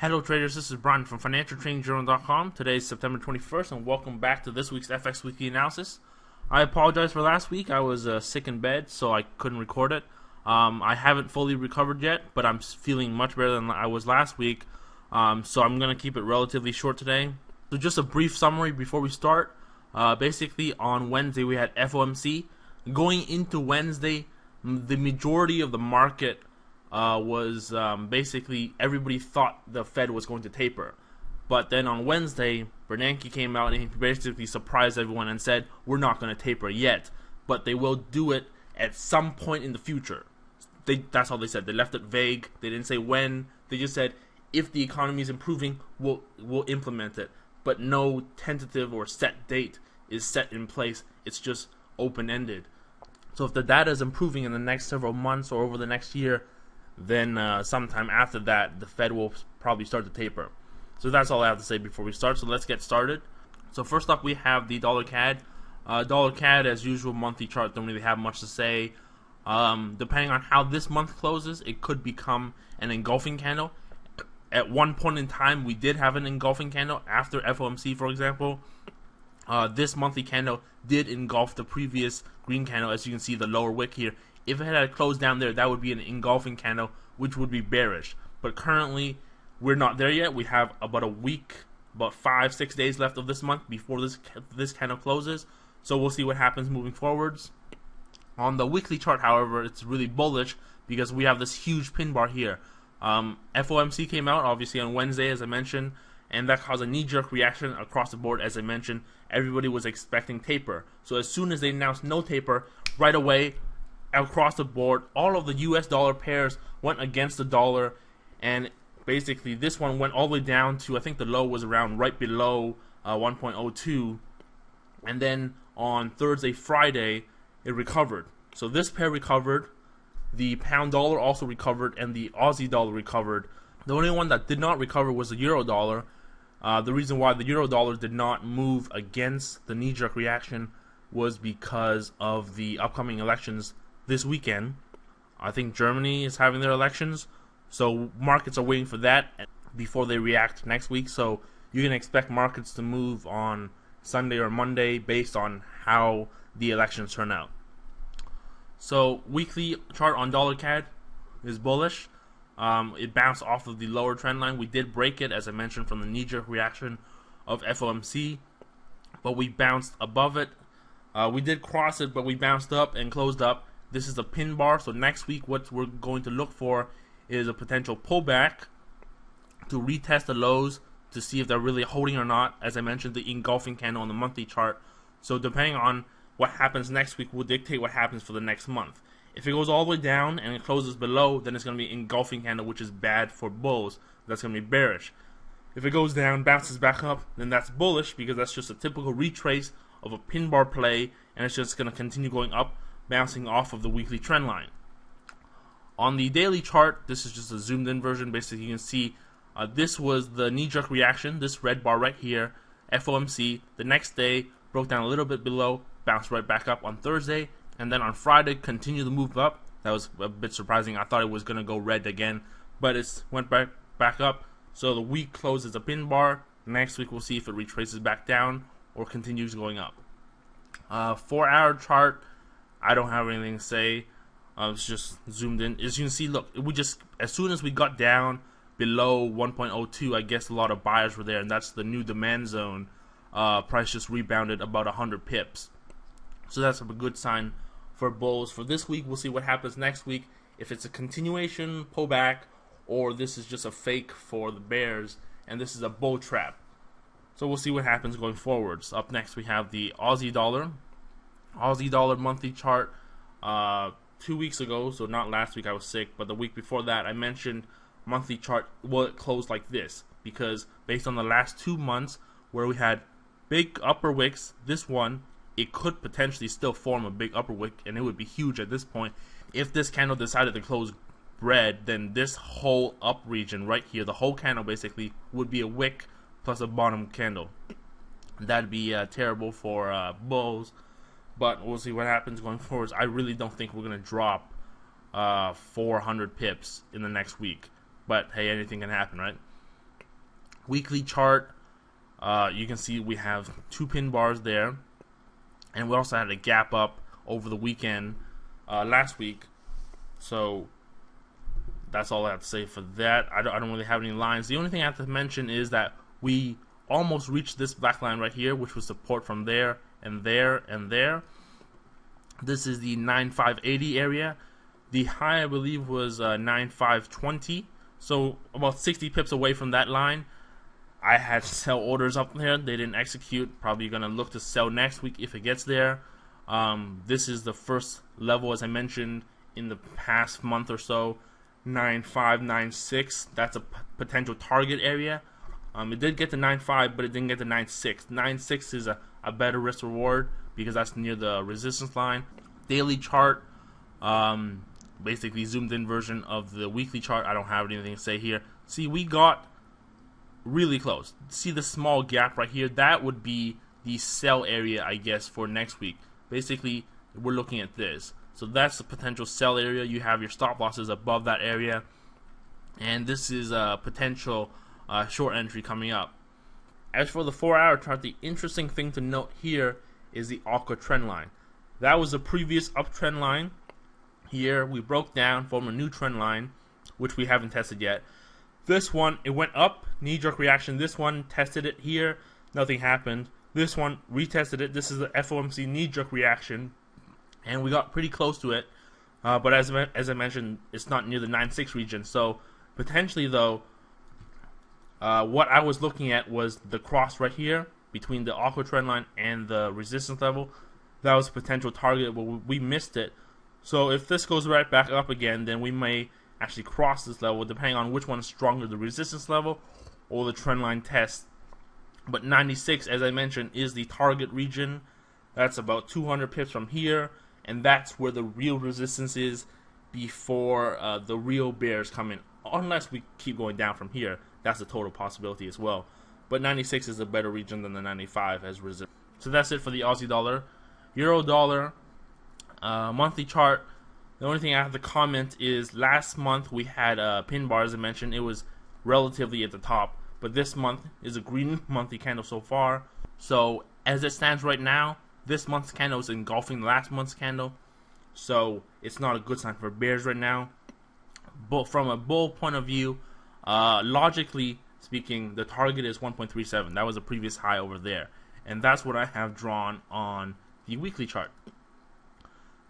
Hello traders, this is Brian from FinancialTradingJournal.com. Today is September 21st and welcome back to this week's FX Weekly Analysis. I apologize for last week. I was sick in bed, so I couldn't record it. I haven't fully recovered yet, but I'm feeling much better than I was last week, so I'm going to keep it relatively short today. So just a brief summary before we start. Basically, on Wednesday we had FOMC. Going into Wednesday, the majority of the market was basically everybody thought the Fed was going to taper. But then on Wednesday, Bernanke came out and he basically surprised everyone and said, we're not going to taper yet, but they will do it at some point in the future. That's all they said. They left it vague. They didn't say when. They just said, if the economy is improving, we'll implement it. But no tentative or set date is set in place. It's just open-ended. So if the data is improving in the next several months or over the next year, then sometime after that, the Fed will probably start to taper. So that's all I have to say before we start. So let's get started. So first up, we have the dollar CAD. Dollar CAD, as usual, monthly chart, don't really have much to say. Depending on how this month closes, it could become an engulfing candle. At one point in time, we did have an engulfing candle after FOMC, for example. This monthly candle did engulf the previous green candle, as you can see the lower wick here. If it had closed down there, that would be an engulfing candle, which would be bearish. But currently, we're not there yet. We have about a week, about 5-6 days left of this month before this candle closes. So we'll see what happens moving forwards. On the weekly chart, however, it's really bullish because we have this huge pin bar here. FOMC came out, obviously, on Wednesday, as I mentioned, and that caused a knee-jerk reaction across the board. As I mentioned, everybody was expecting taper. So as soon as they announced no taper, right away, across the board, all of the US dollar pairs went against the dollar, and basically this one went all the way down to, I think the low was around right below 1.02, and then on Thursday, Friday, it recovered. So this pair recovered, the pound dollar also recovered, and the Aussie dollar recovered. The only one that did not recover was the euro dollar. The reason why the euro dollar did not move against the knee-jerk reaction was because of the upcoming elections this weekend. I think Germany is having their elections, so markets are waiting for that before they react next week. So you can expect markets to move on Sunday or Monday based on how the elections turn out. So weekly chart on dollar CAD is bullish. It bounced off of the lower trend line. We did break it, as I mentioned, from the knee-jerk reaction of FOMC, but we bounced above it. We did cross it, but we bounced up and closed up. This is a pin bar, so next week what we're going to look for is a potential pullback to retest the lows to see if they're really holding or not. As I mentioned, the engulfing candle on the monthly chart. So depending on what happens next week will dictate what happens for the next month. If it goes all the way down and it closes below, then it's going to be engulfing candle, which is bad for bulls. That's going to be bearish. If it goes down, bounces back up, then that's bullish because that's just a typical retrace of a pin bar play, and it's just going to continue going up, bouncing off of the weekly trend line. On the daily chart, this is just a zoomed in version. Basically, you can see this was the knee-jerk reaction, this red bar right here, FOMC. The next day, broke down a little bit below, bounced right back up on Thursday, and then on Friday, continued to move up. That was a bit surprising. I thought it was going to go red again, but it went back up. So the week closes a pin bar. Next week, we'll see if it retraces back down or continues going up. 4-hour chart, I don't have anything to say. It's just zoomed in. As you can see, look, as soon as we got down below 1.02, I guess a lot of buyers were there, and that's the new demand zone. Price just rebounded about 100 pips. So that's a good sign for bulls. For this week, we'll see what happens next week. If it's a continuation, pullback, or this is just a fake for the bears, and this is a bull trap. So we'll see what happens going forwards. Up next, we have the Aussie dollar. Aussie dollar monthly chart 2 weeks ago, so not last week, I was sick, but the week before that, I mentioned monthly chart, well, it closed like this, because based on the last 2 months where we had big upper wicks, this one, it could potentially still form a big upper wick, and it would be huge at this point. If this candle decided to close red, then this whole up region right here, the whole candle basically, would be a wick plus a bottom candle. That'd be terrible for bulls, but we'll see what happens going forward. I really don't think we're going to drop 400 pips in the next week, but hey, anything can happen, right? Weekly chart, you can see we have 2 pin bars there, and we also had a gap up over the weekend last week. So that's all I have to say for that. I don't really have any lines. The only thing I have to mention is that we almost reached this black line right here, which was support from there and there and there. This is the 9580 area. The high, I believe, was 9520. So about 60 pips away from that line. I had sell orders up there. They didn't execute. Probably going to look to sell next week if it gets there. This is the first level, as I mentioned, in the past month or so. 9596. That's a potential target area. It did get to 95, but it didn't get to 96. 96 is a better risk reward because that's near the resistance line. Daily chart, basically zoomed in version of the weekly chart. I don't have anything to say here. See, we got really close. See the small gap right here? That would be the sell area, I guess, for next week. Basically, we're looking at this. So that's the potential sell area. You have your stop losses above that area. And this is a potential short entry coming up. As for the 4-hour chart, the interesting thing to note here is the aqua trend line. That was the previous uptrend line. Here we broke down, formed a new trend line, which we haven't tested yet. This one, it went up, knee-jerk reaction. This one, tested it here, nothing happened. This one, retested it. This is the FOMC knee-jerk reaction, and we got pretty close to it. But as I mentioned, it's not near the 9.6 region. So potentially, though, what I was looking at was the cross right here between the aqua trend line and the resistance level. That was a potential target, but we missed it. So if this goes right back up again, then we may actually cross this level, depending on which one is stronger, the resistance level or the trend line test. But 96, as I mentioned, is the target region. That's about 200 pips from here, and that's where the real resistance is before the real bears come in. Unless we keep going down from here, that's a total possibility as well. But 96 is a better region than the 95 as resistance. So that's it for the Aussie dollar. Euro dollar, monthly chart. The only thing I have to comment is last month we had pin bar, as I mentioned. It was relatively at the top, but this month is a green monthly candle so far. So as it stands right now, this month's candle is engulfing last month's candle, so it's not a good sign for bears right now. But from a bull point of view, logically speaking, the target is 1.37. That was a previous high over there, and that's what I have drawn on the weekly chart.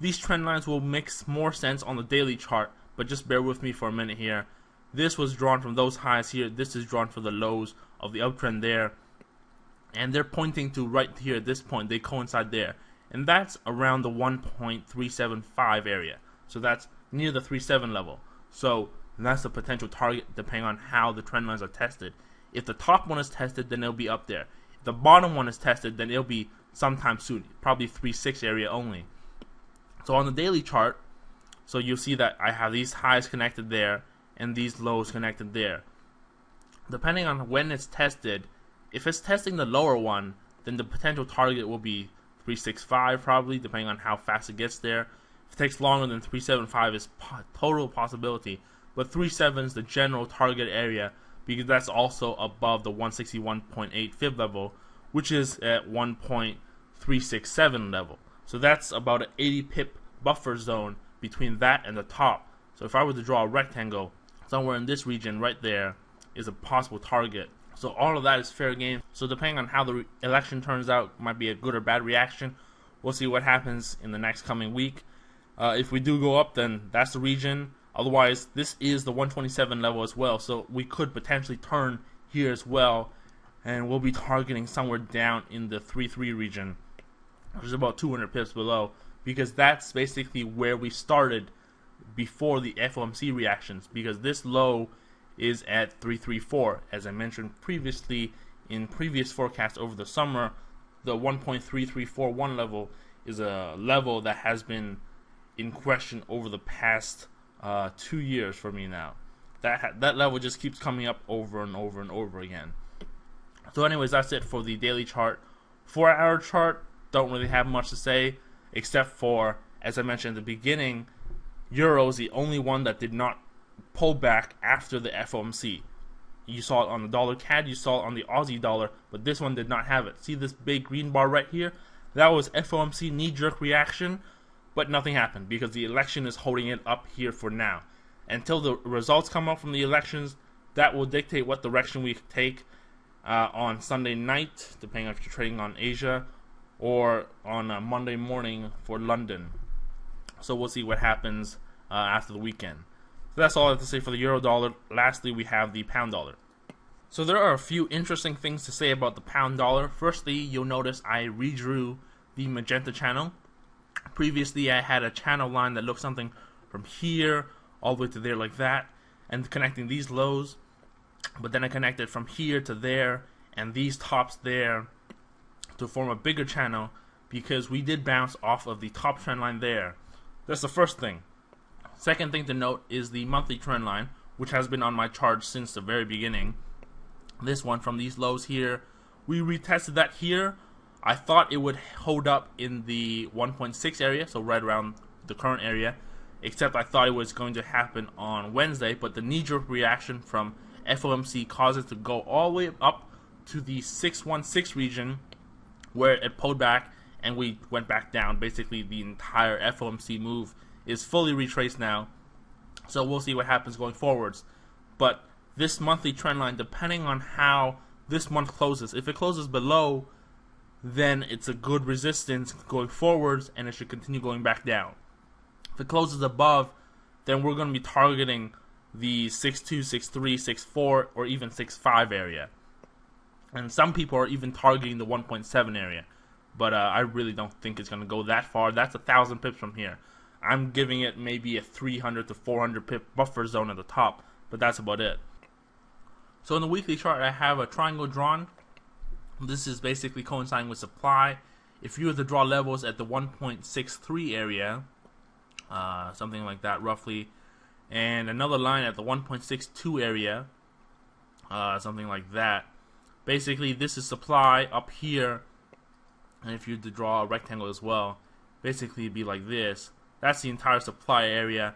These trend lines will make more sense on the daily chart, but just bear with me for a minute here. This was drawn from those highs here. This is drawn for the lows of the uptrend there, and they're pointing to right here at this point. They coincide there, and that's around the 1.375 area. So that's near the 37 level. So that's the potential target depending on how the trend lines are tested. If the top one is tested, then it'll be up there. If the bottom one is tested, then it'll be sometime soon, probably 3.6 area only. So on the daily chart, so you'll see that I have these highs connected there and these lows connected there. Depending on when it's tested, if it's testing the lower one, then the potential target will be 365 probably, depending on how fast it gets there. If it takes longer than 375, is total possibility. But 37 is the general target area because that's also above the 161.8 fib level, which is at 1.367 level. So that's about an 80 pip buffer zone between that and the top. So if I were to draw a rectangle, somewhere in this region right there is a possible target. So all of that is fair game. So depending on how the election turns out, might be a good or bad reaction. We'll see what happens in the next coming week. If we do go up, then that's the region. Otherwise, this is the 127 level as well. So we could potentially turn here as well. And we'll be targeting somewhere down in the 3.3 region, which is about 200 pips below, because that's basically where we started before the FOMC reactions, because this low is at 334. As I mentioned previously in previous forecasts over the summer, the 1.3341 level is a level that has been in question over the past 2 years for me now. That level just keeps coming up over and over and over again. So anyways, that's it for the daily chart. 4-hour chart, don't really have much to say, except for, as I mentioned at the beginning, Euro is the only one that did not pull back after the FOMC. You saw it on the dollar CAD, you saw it on the Aussie dollar, but this one did not have it. See this big green bar right here? That was FOMC knee-jerk reaction, but nothing happened because the election is holding it up here for now. Until the results come out from the elections, that will dictate what direction we take on Sunday night, depending on if you're trading on Asia, or on Monday morning for London. So we'll see what happens after the weekend. So that's all I have to say for the euro dollar. Lastly, we have the pound dollar. So there are a few interesting things to say about the pound dollar. Firstly, you'll notice I redrew the magenta channel. Previously, I had a channel line that looked something from here all the way to there like that, and connecting these lows. But then I connected from here to there and these tops there to form a bigger channel because we did bounce off of the top trend line there. That's the first thing. Second thing to note is the monthly trend line, which has been on my chart since the very beginning. This one from these lows here, we retested that here. I thought it would hold up in the 1.6 area, so right around the current area, except I thought it was going to happen on Wednesday, but the knee-jerk reaction from FOMC caused it to go all the way up to the 616 region, where it pulled back and we went back down. Basically, the entire FOMC move is fully retraced now, so we'll see what happens going forwards. But this monthly trend line, depending on how this month closes, if it closes below, then it's a good resistance going forwards and it should continue going back down. If it closes above, then we're going to be targeting the 6.2, 6.3, 6.4, or even 6.5 area. And some people are even targeting the 1.7 area. But I really don't think it's going to go that far. That's 1,000 pips from here. I'm giving it maybe a 300 to 400 pip buffer zone at the top, but that's about it. So in the weekly chart, I have a triangle drawn. This is basically coinciding with supply. If you were to draw levels at the 1.63 area, something like that roughly, and another line at the 1.62 area, something like that. Basically, this is supply up here, and if you were to draw a rectangle as well, basically it'd be like this. That's the entire supply area.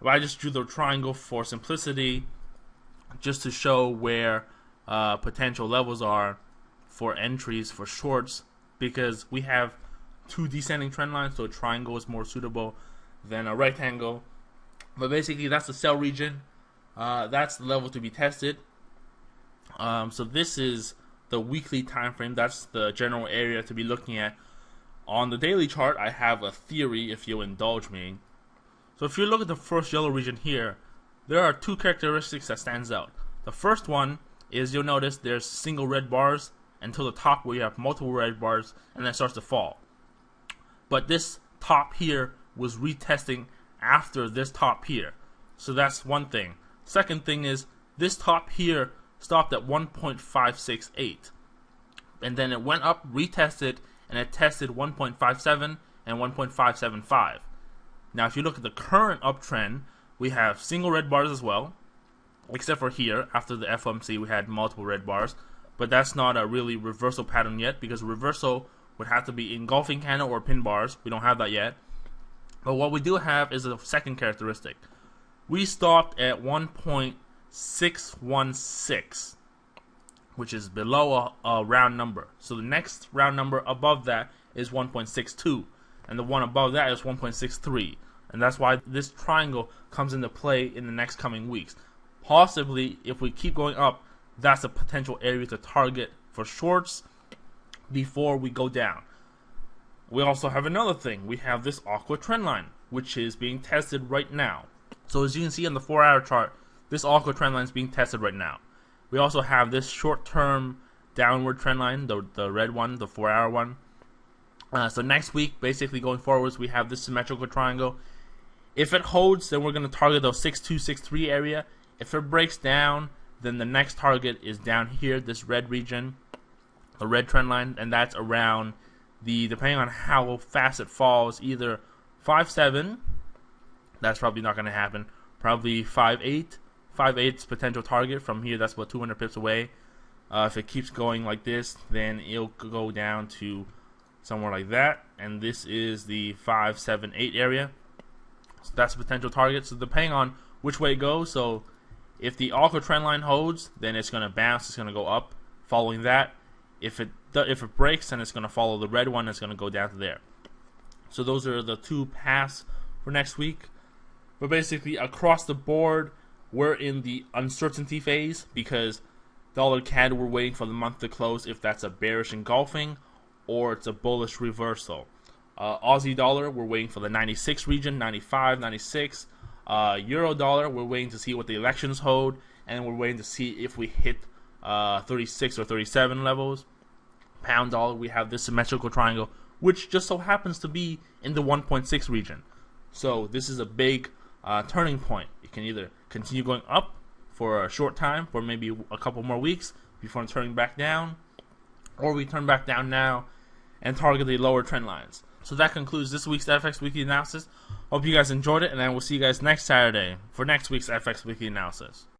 But I just drew the triangle for simplicity, just to show where potential levels are for entries for shorts, because we have two descending trend lines, so a triangle is more suitable than a rectangle. But basically, that's the sell region. That's the level to be tested. So this is the weekly time frame. That's the general area to be looking at. On the daily chart, I have a theory, if you'll indulge me. So if you look at the first yellow region here, there are two characteristics that stands out. The first one is you'll notice there's single red bars until the top where you have multiple red bars, and then it starts to fall. But this top here was retesting after this top here. So that's one thing. Second thing is this top here stopped at 1.568. And then it went up, retested, and it tested 1.57 and 1.575. Now if you look at the current uptrend, we have single red bars as well, except for here. After the FOMC we had multiple red bars, but that's not a really reversal pattern yet, because reversal would have to be engulfing candle or pin bars. We don't have that yet. But what we do have is a second characteristic. We stopped at 1.616, which is below a round number. So the next round number above that is 1.62, and the one above that is 1.63. And that's why this triangle comes into play in the next coming weeks. Possibly, if we keep going up, that's a potential area to target for shorts before we go down. We also have another thing. We have this aqua trend line, which is being tested right now. So as you can see on the 4-hour chart, this aqua trend line is being tested right now. We also have this short-term downward trend line, the red one, the 4-hour one. So next week, basically going forwards, we have this symmetrical triangle. If it holds, then we're going to target the 6.2, 6.3 area. If it breaks down, then the next target is down here, this red region, the red trend line, and that's around the, depending on how fast it falls, either 5.7, that's probably not going to happen, probably 5.8, 5.8's potential target. From here, that's about 200 pips away. If it keeps going like this, then it'll go down to somewhere like that, and this is the 5, 7, 8 area. So that's a potential target. So depending on which way it goes, so If the ALCO trend line holds, then it's going to bounce. It's going to go up. Following that, if it breaks, then it's going to follow the red one. It's going to go down to there. So those are the two paths for next week. But basically, across the board, we're in the uncertainty phase because dollar CAD, we're waiting for the month to close if that's a bearish engulfing or it's a bullish reversal. Aussie dollar, we're waiting for the 96 region, 95, 96. Euro dollar, we're waiting to see what the elections hold, and we're waiting to see if we hit 36 or 37 levels. Pound dollar, we have this symmetrical triangle, which just so happens to be in the 1.6 region. So this is a big turning point. It can either continue going up for a short time, for maybe a couple more weeks before turning back down, or we turn back down now and target the lower trend lines. So that concludes this week's FX Weekly Analysis. Hope you guys enjoyed it, and I will see you guys next Saturday for next week's FX Weekly Analysis.